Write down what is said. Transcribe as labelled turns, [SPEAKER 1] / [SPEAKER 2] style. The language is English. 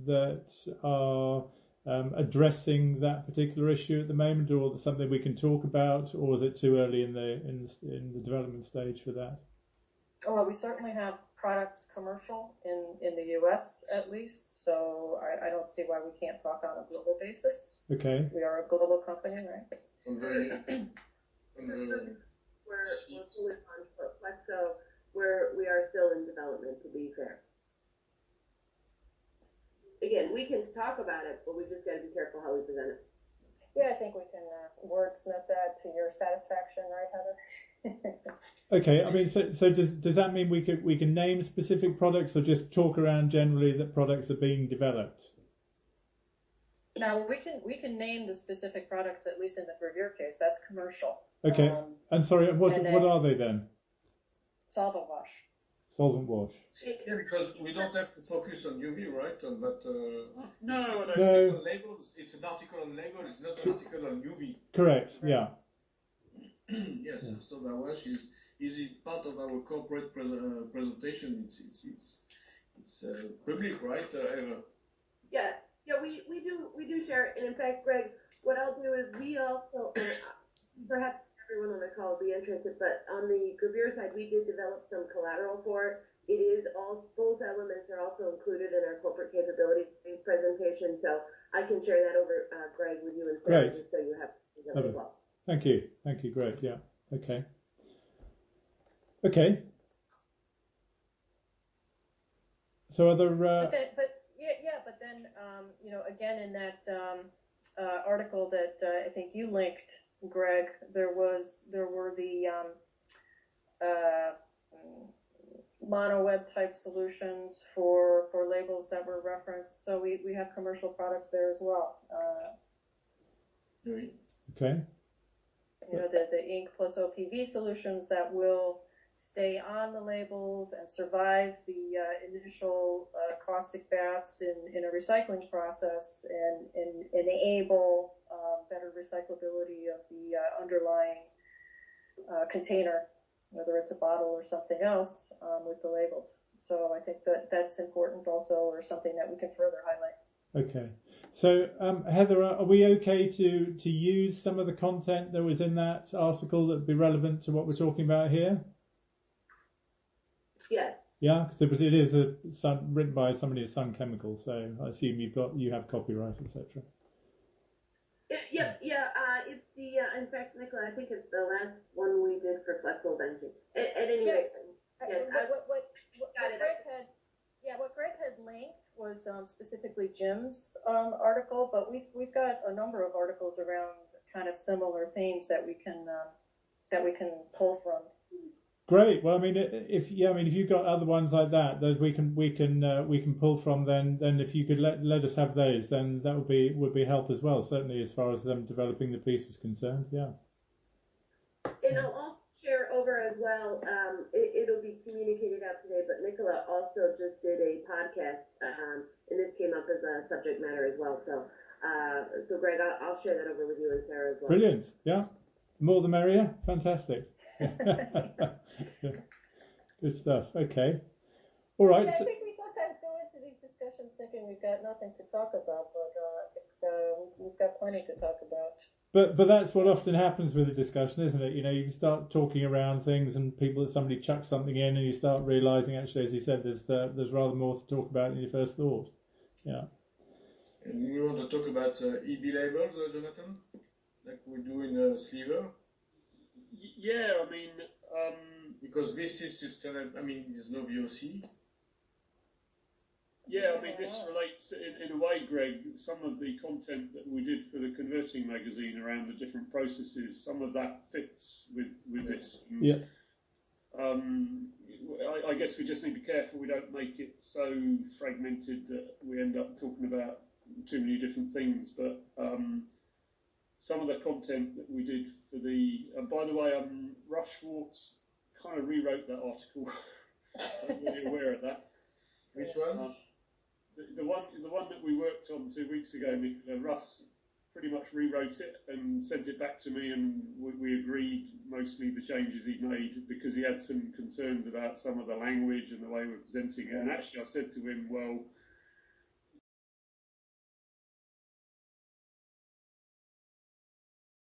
[SPEAKER 1] that are addressing that particular issue at the moment, or something we can talk about, or is it too early in the development stage for that?
[SPEAKER 2] Oh, well, we certainly have products commercial in the U.S. at least, so I don't see why we can't talk on a global basis.
[SPEAKER 1] Okay.
[SPEAKER 2] We are a global company, right?
[SPEAKER 3] We're fully on for Flexo, where we are still in development, to be fair. Again, we can talk about it, but we just got to be careful how we present it.
[SPEAKER 2] Yeah, I think we can wordsmith that to your satisfaction, right, Heather?
[SPEAKER 1] Okay, I mean, so does that mean we can name specific products, or just talk around generally that products are being developed?
[SPEAKER 2] Now we can name the specific products, at least in the Revere case. That's commercial.
[SPEAKER 1] Okay, and sorry, what are they then?
[SPEAKER 2] Solvent wash.
[SPEAKER 1] Solvent wash.
[SPEAKER 4] Yeah, because we don't have to focus on UV, right? On that.
[SPEAKER 1] No.
[SPEAKER 4] It's on labels. It's an article on label. It's not an article on UV.
[SPEAKER 1] Correct. Yeah.
[SPEAKER 4] Yes. Yeah. So that wash is part of our corporate presentation. It's public, right?
[SPEAKER 3] Yeah. Yeah, we do share it. And in fact, Greg, what I'll do is we also, perhaps everyone on the call will be interested, but on the Revere side, we did develop some collateral for it. It is both elements are also included in our corporate capability presentation, so I can share that over, Greg, with you and Sarah, just so you have them as well.
[SPEAKER 1] Thank you. Great. Yeah. Okay. So other.
[SPEAKER 2] But then again, in that article that I think you linked, Greg, there were the monoweb type solutions for labels that were referenced. So we have commercial products there as well.
[SPEAKER 1] Okay.
[SPEAKER 2] The ink plus OPV solutions that will stay on the labels and survive the initial caustic baths in a recycling process and enable better recyclability of the underlying container, whether it's a bottle or something else, with the labels. So I think that's important also, or something that we can further highlight.
[SPEAKER 1] Okay. So Heather, are we okay to use some of the content that was in that article that would be relevant to what we're talking about here?
[SPEAKER 3] Yeah.
[SPEAKER 1] Yeah, because it is written by somebody at Sun Chemical, so I assume you have copyright, etc.
[SPEAKER 3] Yeah. It's the in fact, Nicola, I think it's the last one we did for Flexo Benching. At any rate,
[SPEAKER 2] what Greg had linked was specifically Jim's article, but we've got a number of articles around kind of similar themes that we can pull from.
[SPEAKER 1] Great. Well, I mean, if you've got other ones like that we can pull from, then if you could let us have those, then that would be help as well. Certainly, as far as developing the piece is concerned. Yeah.
[SPEAKER 3] And I'll also share over as well. It'll be communicated out today, but Nicola also just did a podcast, and this came up as a subject matter as well. So Greg, I'll share that over with you and Sarah as well.
[SPEAKER 1] Brilliant. Yeah. More the merrier. Fantastic. Good stuff. Okay. All right.
[SPEAKER 2] Yeah, I think we sometimes go into these discussions thinking we've got nothing to talk about, but I think we've got plenty to talk about.
[SPEAKER 1] But that's what often happens with a discussion, isn't it? You start talking around things, and somebody chucks something in, and you start realising, actually, as you said, there's rather more to talk about than you first thought. Yeah.
[SPEAKER 4] And we want to talk about EB labels, Jonathan, like we do in Sliver.
[SPEAKER 5] Yeah, I mean,
[SPEAKER 4] because this is sustainable. I mean, there's no VOC.
[SPEAKER 5] Yeah, I mean, this relates in a way, Greg. Some of the content that we did for the Converting magazine around the different processes, some of that fits with this.
[SPEAKER 1] Yeah.
[SPEAKER 5] I guess we just need to be careful we don't make it so fragmented that we end up talking about too many different things. But some of the content that we did for the, by the way, Rush Schwartz kind of rewrote that article. I'm really aware of that.
[SPEAKER 4] Which one?
[SPEAKER 5] The one that we worked on 2 weeks ago, Russ pretty much rewrote it and sent it back to me, and we agreed mostly the changes he made because he had some concerns about some of the language and the way we're presenting it. And actually, I said to him, well,